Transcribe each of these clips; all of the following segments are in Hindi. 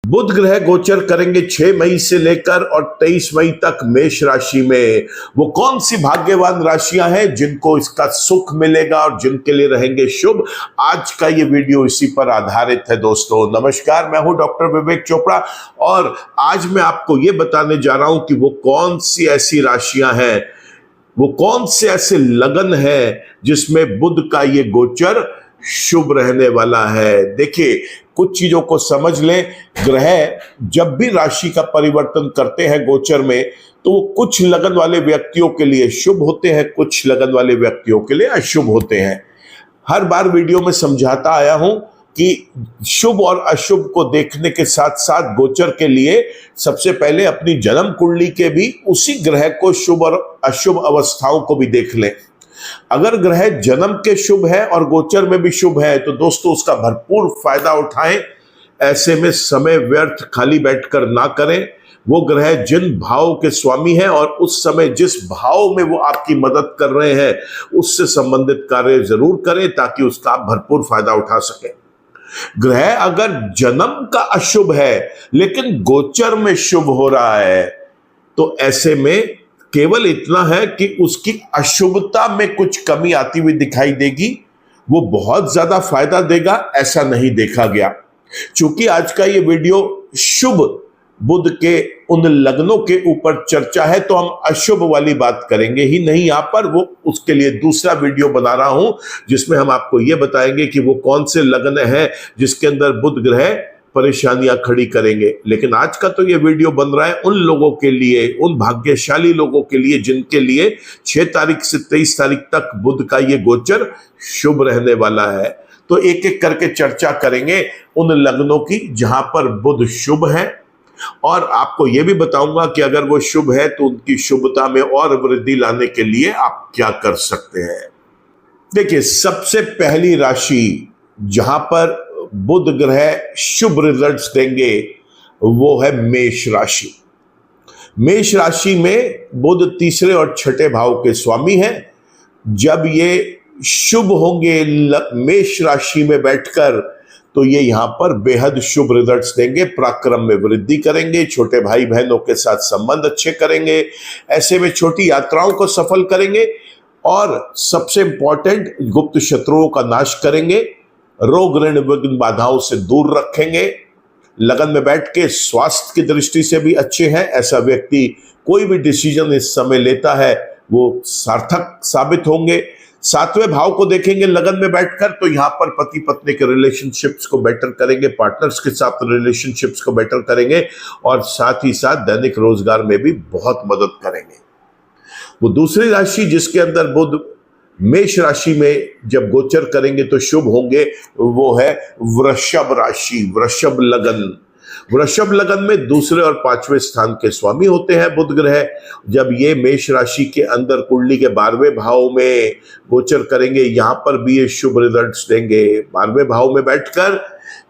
बुध ग्रह गोचर करेंगे 6 मई से लेकर और 23 मई तक मेष राशि में। वो कौन सी भाग्यवान राशियां हैं जिनको इसका सुख मिलेगा और जिनके लिए रहेंगे शुभ। आज का ये वीडियो इसी पर आधारित है। दोस्तों नमस्कार, मैं हूं डॉक्टर विवेक चोपड़ा और आज मैं आपको ये बताने जा रहा हूं कि वो कौन सी ऐसी राशियां हैं, वो कौन से ऐसे लगन है जिसमें बुध का ये गोचर शुभ रहने वाला है। देखिए, कुछ चीजों को समझ लें। ग्रह जब भी राशि का परिवर्तन करते हैं गोचर में, तो वो कुछ लगन वाले व्यक्तियों के लिए शुभ होते हैं, कुछ लगन वाले व्यक्तियों के लिए अशुभ होते हैं। हर बार वीडियो में समझाता आया हूं कि शुभ और अशुभ को देखने के साथ साथ गोचर के लिए सबसे पहले अपनी जन्म कुंडली के भी उसी ग्रह को शुभ और अशुभ अवस्थाओं को भी देख लें। अगर ग्रह जन्म के शुभ है और गोचर में भी शुभ है तो दोस्तों उसका भरपूर फायदा उठाएं। ऐसे में समय व्यर्थ खाली बैठकर ना करें। वो ग्रह जिन भाव के स्वामी हैं और उस समय जिस भाव में वो आपकी मदद कर रहे हैं उससे संबंधित कार्य जरूर करें ताकि उसका आप भरपूर फायदा उठा सकें। ग्रह अगर जन्म का अशुभ है लेकिन गोचर में शुभ हो रहा है तो ऐसे में केवल इतना है कि उसकी अशुभता में कुछ कमी आती हुई दिखाई देगी। वो बहुत ज्यादा फायदा देगा ऐसा नहीं देखा गया। चूंकि आज का ये वीडियो शुभ बुध के उन लग्नों के ऊपर चर्चा है तो हम अशुभ वाली बात करेंगे ही नहीं यहां पर। वो उसके लिए दूसरा वीडियो बना रहा हूं जिसमें हम आपको ये बताएंगे कि वो कौन से लग्न है जिसके अंदर बुध ग्रह परेशानियां खड़ी करेंगे। लेकिन आज का तो ये वीडियो बन रहा है उन लोगों के लिए, उन भाग्यशाली लोगों के लिए जिनके लिए 6 तारीख से 23 तारीख तक बुध का ये गोचर शुभ रहने वाला है। तो एक एक करके चर्चा करेंगे उन लग्नों की जहां पर बुध शुभ है और आपको यह भी बताऊंगा कि अगर वो शुभ है तो उनकी शुभता में और वृद्धि लाने के लिए आप क्या कर सकते हैं। देखिए, सबसे पहली राशि जहां पर बुध ग्रह शुभ रिजल्ट्स देंगे वो है मेष राशि। मेष राशि में बुध तीसरे और छठे भाव के स्वामी हैं। जब ये शुभ होंगे मेष राशि में बैठकर तो ये यहां पर बेहद शुभ रिजल्ट्स देंगे। पराक्रम में वृद्धि करेंगे, छोटे भाई बहनों के साथ संबंध अच्छे करेंगे, ऐसे में छोटी यात्राओं को सफल करेंगे और सबसे इंपॉर्टेंट गुप्त शत्रुओं का नाश करेंगे, रोग ऋण विघ्न बाधाओं से दूर रखेंगे। लगन में बैठ के स्वास्थ्य की दृष्टि से भी अच्छे हैं। ऐसा व्यक्ति कोई भी डिसीजन इस समय लेता है वो सार्थक साबित होंगे। 7वें भाव को देखेंगे लगन में बैठकर तो यहां पर पति पत्नी के रिलेशनशिप्स को बेटर करेंगे, पार्टनर्स के साथ रिलेशनशिप्स को बेटर करेंगे और साथ ही साथ दैनिक रोजगार में भी बहुत मदद करेंगे। वो दूसरी राशि जिसके अंदर बुध मेष राशि में जब गोचर करेंगे तो शुभ होंगे वो है वृषभ राशि, वृषभ लगन। वृषभ लगन में दूसरे और 5वें स्थान के स्वामी होते हैं बुध ग्रह। जब ये मेष राशि के अंदर कुंडली के 12वें भाव में गोचर करेंगे यहां पर भी ये शुभ रिजल्ट्स देंगे। 12वें भाव में बैठकर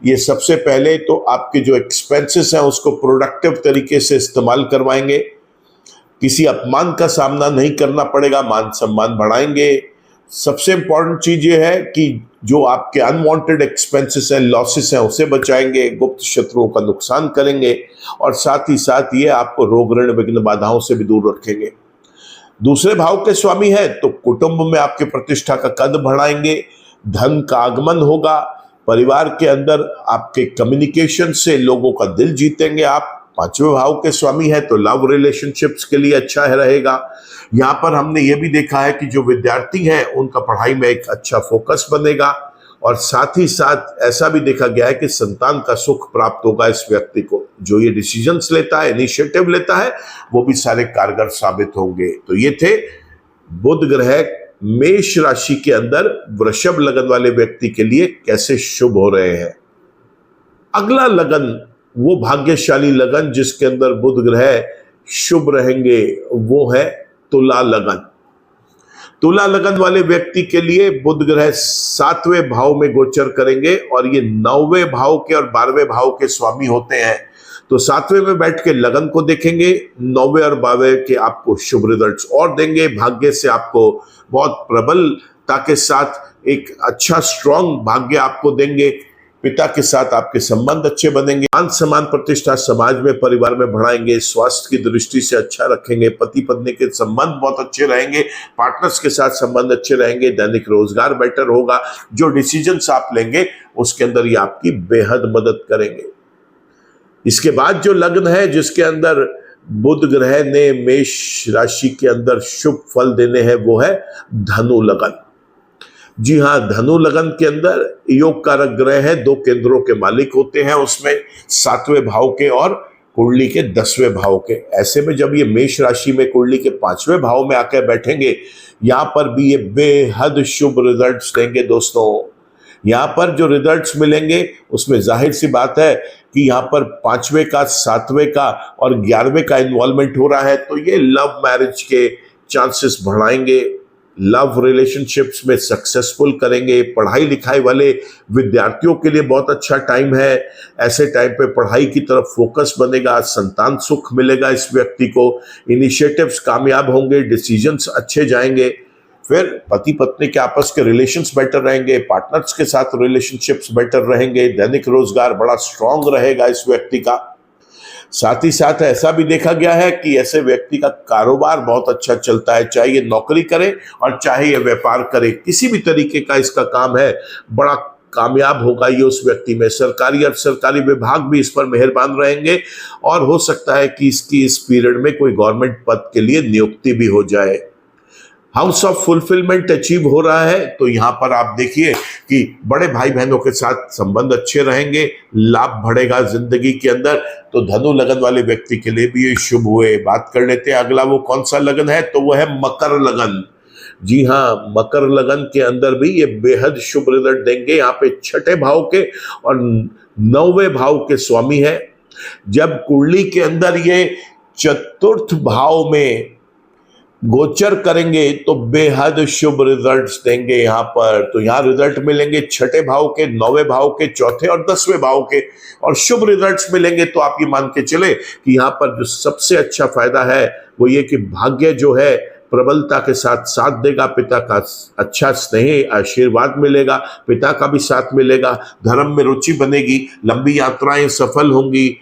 ये सबसे पहले तो आपके जो एक्सपेंसेस हैं उसको प्रोडक्टिव तरीके से इस्तेमाल करवाएंगे। किसी अपमान का सामना नहीं करना पड़ेगा, मान सम्मान बढ़ाएंगे। सबसे इंपॉर्टेंट चीज ये है कि जो आपके अनवांटेड एक्सपेंसेस हैं, लॉसेस हैं, उसे बचाएंगे, गुप्त शत्रुओं का नुकसान करेंगे और साथ ही साथ ये आपको रोग ऋण विघ्न बाधाओं से भी दूर रखेंगे। दूसरे भाव के स्वामी है तो कुटुंब में आपके प्रतिष्ठा का कद बढ़ाएंगे, धन का आगमन होगा, परिवार के अंदर आपके कम्युनिकेशन से लोगों का दिल जीतेंगे आप। 5वें भाव के स्वामी है तो लव रिलेशनशिप्स के लिए अच्छा रहेगा। यहाँ पर हमने ये भी देखा है कि जो विद्यार्थी हैं उनका पढ़ाई में एक अच्छा फोकस बनेगा और साथ ही साथ ऐसा भी देखा गया है कि संतान का सुख प्राप्त होगा इस व्यक्ति को। जो ये डिसीजंस लेता है, इनिशिएटिव लेता है, वो भी सारे कारगर साबित होंगे। तो ये थे बुध ग्रह मेष राशि के अंदर वृषभ लगन वाले व्यक्ति के लिए कैसे शुभ हो रहे हैं। अगला लगन, वो भाग्यशाली लगन जिसके अंदर बुध ग्रह शुभ रहेंगे, वो है तुला लगन। तुला लगन वाले व्यक्ति के लिए बुध ग्रह 7वें भाव में गोचर करेंगे और ये 9वें भाव के और 12वें भाव के स्वामी होते हैं। तो 7वें में बैठ के लगन को देखेंगे, 9वें और 12वें के आपको शुभ रिजल्ट्स और देंगे। भाग्य से आपको बहुत प्रबलता के साथ एक अच्छा स्ट्रॉन्ग भाग्य आपको देंगे। पिता के साथ आपके संबंध अच्छे बनेंगे, मान सम्मान प्रतिष्ठा समाज में परिवार में बढ़ाएंगे, स्वास्थ्य की दृष्टि से अच्छा रखेंगे, पति पत्नी के संबंध बहुत अच्छे रहेंगे, पार्टनर्स के साथ संबंध अच्छे रहेंगे, दैनिक रोजगार बेटर होगा, जो डिसीजंस आप लेंगे उसके अंदर ये आपकी बेहद मदद करेंगे। इसके बाद जो लग्न है जिसके अंदर बुध ग्रह ने मेष राशि के अंदर शुभ फल देने हैं वो है धनु लगन। जी हाँ, धनु लगन के अंदर योग कारक ग्रह है, 2 केंद्रों के मालिक होते हैं उसमें, 7वें भाव के और कुंडली के 10वें भाव के। ऐसे में जब ये मेष राशि में कुंडली के 5वें भाव में आकर बैठेंगे, यहाँ पर भी ये बेहद शुभ रिजल्ट्स देंगे दोस्तों। यहाँ पर जो रिजल्ट्स मिलेंगे उसमें जाहिर सी बात है कि यहाँ पर 5वें का, 7वें का और 11वें का इन्वॉल्वमेंट हो रहा है, तो ये लव मैरिज के चांसेस बढ़ाएंगे, लव रिलेशनशिप्स में सक्सेसफुल करेंगे। पढ़ाई लिखाई वाले विद्यार्थियों के लिए बहुत अच्छा टाइम है, ऐसे टाइम पे पढ़ाई की तरफ फोकस बनेगा, संतान सुख मिलेगा इस व्यक्ति को, इनिशिएटिव्स कामयाब होंगे, डिसीजंस अच्छे जाएंगे, फिर पति पत्नी के आपस के रिलेशंस बेटर रहेंगे, पार्टनर्स के साथ रिलेशनशिप्स बेटर रहेंगे, दैनिक रोजगार बड़ा स्ट्रांग रहेगा इस व्यक्ति का। साथ ही साथ ऐसा भी देखा गया है कि ऐसे व्यक्ति का कारोबार बहुत अच्छा चलता है, चाहे ये नौकरी करे और चाहे ये व्यापार करे, किसी भी तरीके का इसका काम है बड़ा कामयाब होगा ये उस व्यक्ति में। सरकारी और सरकारी विभाग भी इस पर मेहरबान रहेंगे और हो सकता है कि इसकी इस पीरियड में कोई गवर्नमेंट पद के लिए नियुक्ति भी हो जाए। हाउस ऑफ फुलफिलमेंट अचीव हो रहा है, तो यहाँ पर आप देखिए कि बड़े भाई बहनों के साथ संबंध अच्छे रहेंगे, लाभ बढ़ेगा जिंदगी के अंदर, तो धनु लगन वाले व्यक्ति के लिए भी ये शुभ हुए। बात कर लेते हैं अगला वो कौन सा लगन है, तो वो है मकर लगन। जी हाँ, मकर लगन के अंदर भी ये बेहद शुभ रिजल्ट देंगे। यहाँ पे 6ठे भाव के और 9वें भाव के स्वामी है। जब कुंडली के अंदर ये 4th भाव में गोचर करेंगे तो बेहद शुभ रिजल्ट्स देंगे यहाँ पर। तो यहाँ रिजल्ट मिलेंगे 6ठे भाव के, 9वें भाव के, 4थे और 10वें भाव के, और शुभ रिजल्ट्स मिलेंगे। तो आप ये मान के चले कि यहाँ पर जो सबसे अच्छा फायदा है वो ये कि भाग्य जो है प्रबलता के साथ साथ देगा, पिता का अच्छा स्नेह आशीर्वाद मिलेगा, पिता का भी साथ मिलेगा, धर्म में रुचि बनेगी, लंबी यात्राएं सफल होंगी,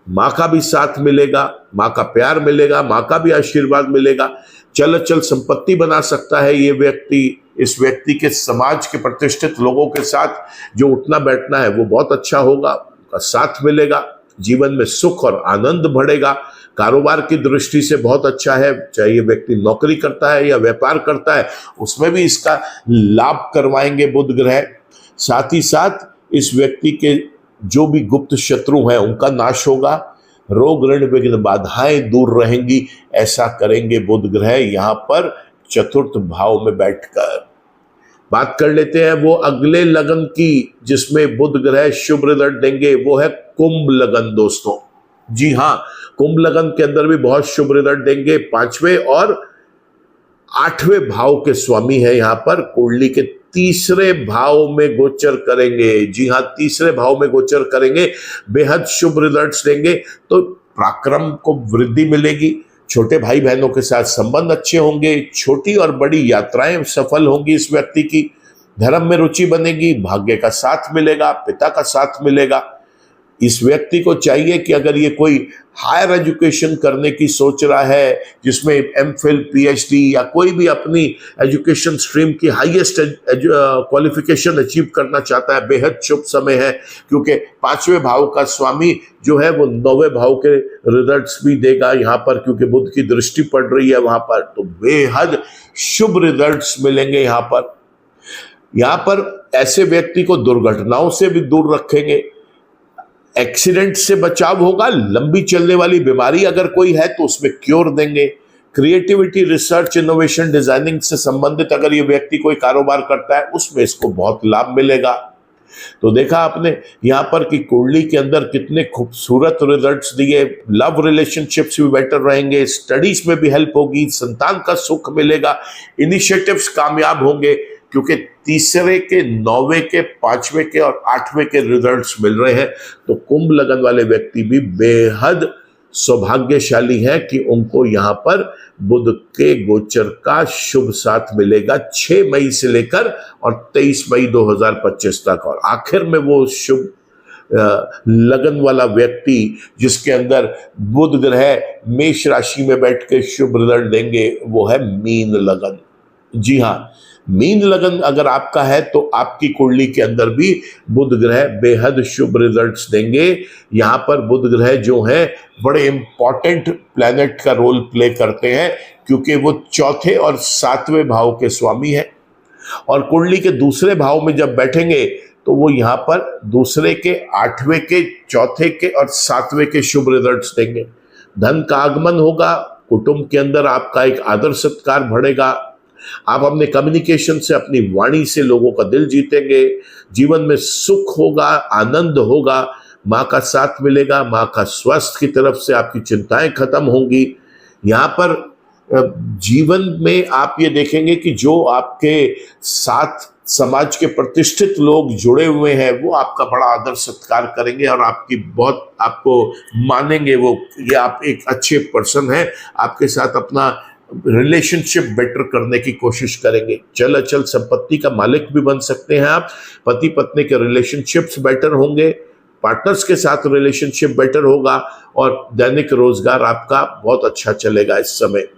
माँ का भी साथ मिलेगा, माँ का प्यार मिलेगा, माँ का भी आशीर्वाद मिलेगा, चल अचल संपत्ति बना सकता है ये व्यक्ति। इस व्यक्ति के समाज के प्रतिष्ठित लोगों के साथ जो उठना बैठना है वो बहुत अच्छा होगा, उनका साथ मिलेगा, जीवन में सुख और आनंद बढ़ेगा, कारोबार की दृष्टि से बहुत अच्छा है, चाहे ये व्यक्ति नौकरी करता है या व्यापार करता है उसमें भी इसका लाभ करवाएंगे बुध ग्रह। साथ ही साथ इस व्यक्ति के जो भी गुप्त शत्रु हैं उनका नाश होगा, रोग ऋण विघ्न बाधाएं दूर रहेंगी, ऐसा करेंगे बुध ग्रह यहाँ पर 4th भाव में बैठकर। बात कर लेते हैं वो अगले लगन की जिसमें बुध ग्रह शुभ रिजल्ट देंगे, वो है कुंभ लगन दोस्तों। जी हाँ, कुंभ लगन के अंदर भी बहुत शुभ रिजल्ट देंगे। 5वें और 8वें भाव के स्वामी है यहाँ पर, कुंडली के 3रे भाव में गोचर करेंगे। जी हाँ, 3रे भाव में गोचर करेंगे, बेहद शुभ रिजल्ट्स देंगे। तो पराक्रम को वृद्धि मिलेगी, छोटे भाई बहनों के साथ संबंध अच्छे होंगे, छोटी और बड़ी यात्राएं सफल होंगी इस व्यक्ति की, धर्म में रुचि बनेगी, भाग्य का साथ मिलेगा, पिता का साथ मिलेगा। इस व्यक्ति को चाहिए कि अगर ये कोई हायर एजुकेशन करने की सोच रहा है जिसमें एमफिल, पीएचडी या कोई भी अपनी एजुकेशन स्ट्रीम की हाईएस्ट क्वालिफिकेशन अचीव करना चाहता है, बेहद शुभ समय है, क्योंकि 5वें भाव का स्वामी जो है वो 9वें भाव के रिजल्ट्स भी देगा यहाँ पर, क्योंकि बुध की दृष्टि पड़ रही है वहां पर, तो बेहद शुभ रिजल्ट्स मिलेंगे यहाँ पर। यहाँ पर ऐसे व्यक्ति को दुर्घटनाओं से भी दूर रखेंगे, एक्सीडेंट से बचाव होगा, लंबी चलने वाली बीमारी अगर कोई है तो उसमें क्योर देंगे। क्रिएटिविटी, रिसर्च, इनोवेशन, डिजाइनिंग से संबंधित अगर ये व्यक्ति कोई कारोबार करता है उसमें इसको बहुत लाभ मिलेगा। तो देखा आपने यहाँ पर कि कुंडली के अंदर कितने खूबसूरत रिजल्ट्स दिए। लव रिलेशनशिप्स भी बेटर रहेंगे, स्टडीज में भी हेल्प होगी, संतान का सुख मिलेगा, इनिशिएटिव्स कामयाब होंगे, क्योंकि तीसरे के, 9वें के, 5वें के और 8वें के रिजल्ट्स मिल रहे हैं। तो कुंभ लगन वाले व्यक्ति भी बेहद सौभाग्यशाली है कि उनको यहां पर बुध के गोचर का शुभ साथ मिलेगा 6 मई से लेकर और 23 मई 2025 तक। और आखिर में वो शुभ लगन वाला व्यक्ति जिसके अंदर बुध ग्रह मेष राशि में बैठ के शुभ रिजल्ट देंगे, वो है मीन लगन। जी हां, मीन लगन अगर आपका है तो आपकी कुंडली के अंदर भी बुध ग्रह बेहद शुभ रिजल्ट्स देंगे। यहां पर बुध ग्रह जो है बड़े इंपॉर्टेंट प्लैनेट का रोल प्ले करते हैं, क्योंकि वो चौथे और 7वें भाव के स्वामी है। और कुंडली के दूसरे भाव में जब बैठेंगे तो वो यहां पर दूसरे के, 8वें के, चौथे के और 7वें के शुभ रिजल्ट्स देंगे। धन का आगमन होगा, कुटुंब के अंदर आपका एक आदर सत्कार बढ़ेगा, आप अपने कम्युनिकेशन से, अपनी वाणी से लोगों का दिल जीतेंगे, जीवन में सुख होगा, आनंद होगा, माँ का साथ मिलेगा, माँ का स्वास्थ्य की तरफ से आपकी चिंताएं खत्म होंगी। यहाँ पर जीवन में आप ये देखेंगे कि जो आपके साथ समाज के प्रतिष्ठित लोग जुड़े हुए हैं वो आपका बड़ा आदर सत्कार करेंगे और आपकी बहुत आपको मानेंगे, वो ये आप एक अच्छे पर्सन हैं, आपके साथ अपना रिलेशनशिप बेटर करने की कोशिश करेंगे। चल अचल संपत्ति का मालिक भी बन सकते हैं आप। पति पत्नी के रिलेशनशिप्स बेटर होंगे, पार्टनर्स के साथ रिलेशनशिप बेटर होगा और दैनिक रोजगार आपका बहुत अच्छा चलेगा इस समय।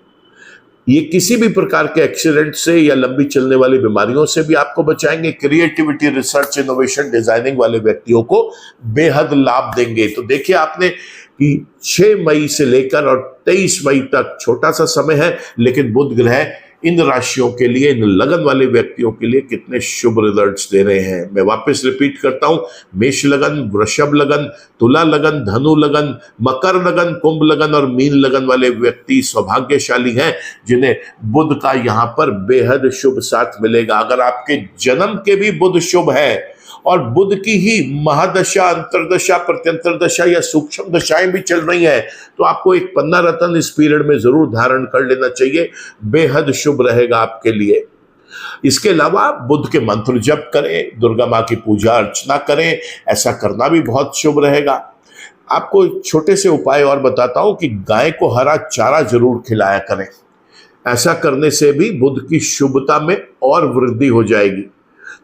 ये किसी भी प्रकार के एक्सीडेंट से या लंबी चलने वाली बीमारियों से भी आपको बचाएंगे। क्रिएटिविटी, रिसर्च, इनोवेशन, डिजाइनिंग वाले व्यक्तियों को बेहद लाभ देंगे। तो देखिए आपने कि 6 मई से लेकर और 23 मई तक छोटा सा समय है, लेकिन बुध ग्रह इन राशियों के लिए, इन लगन वाले व्यक्तियों के लिए कितने शुभ रिजल्ट्स दे रहे हैं। मैं वापस रिपीट करता हूं, मेष लगन, वृषभ लगन, तुला लगन, धनु लगन, मकर लगन, कुंभ लगन और मीन लगन वाले व्यक्ति सौभाग्यशाली हैं जिन्हें बुध का यहां पर बेहद शुभ साथ मिलेगा। अगर आपके जन्म के भी बुध शुभ है और बुध की ही महादशा, अंतरदशा, प्रत्यंतर दशा या सूक्ष्म दशाएं भी चल रही हैं, तो आपको एक पन्ना रत्न इस पीरियड में जरूर धारण कर लेना चाहिए, बेहद शुभ रहेगा आपके लिए। इसके अलावा बुध के मंत्र जप करें, दुर्गा माँ की पूजा अर्चना करें, ऐसा करना भी बहुत शुभ रहेगा। आपको एक छोटे से उपाय और बताता हूं कि गाय को हरा चारा जरूर खिलाया करें। ऐसा करने से भी बुध की शुभता में और वृद्धि हो जाएगी।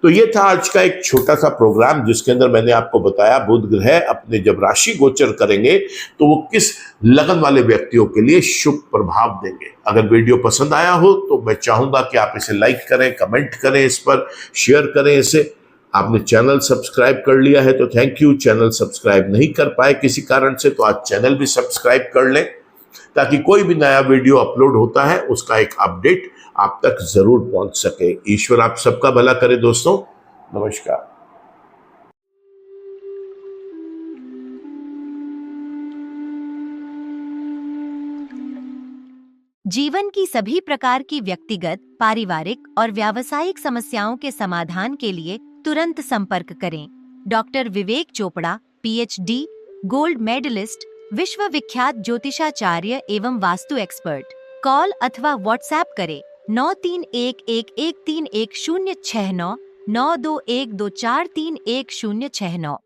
तो ये था आज का एक छोटा सा प्रोग्राम जिसके अंदर मैंने आपको बताया बुध ग्रह अपने जब राशि गोचर करेंगे तो वो किस लगन वाले व्यक्तियों के लिए शुभ प्रभाव देंगे। अगर वीडियो पसंद आया हो तो मैं चाहूंगा कि आप इसे लाइक करें, कमेंट करें, इस पर शेयर करें इसे। आपने चैनल सब्सक्राइब कर लिया है तो थैंक यू। चैनल सब्सक्राइब नहीं कर पाए किसी कारण से तो आज चैनल भी सब्सक्राइब कर लें, ताकि कोई भी नया वीडियो अपलोड होता है उसका एक अपडेट आप तक जरूर पहुंच सके। ईश्वर आप सबका भला करे दोस्तों। नमस्कार। जीवन की सभी प्रकार की व्यक्तिगत, पारिवारिक और व्यावसायिक समस्याओं के समाधान के लिए तुरंत संपर्क करें। डॉक्टर विवेक चोपड़ा, PhD, गोल्ड मेडलिस्ट, विश्व विख्यात ज्योतिषाचार्य एवं वास्तु एक्सपर्ट। कॉल अथवा व्हाट्सएप करें 9311131069 9212431069।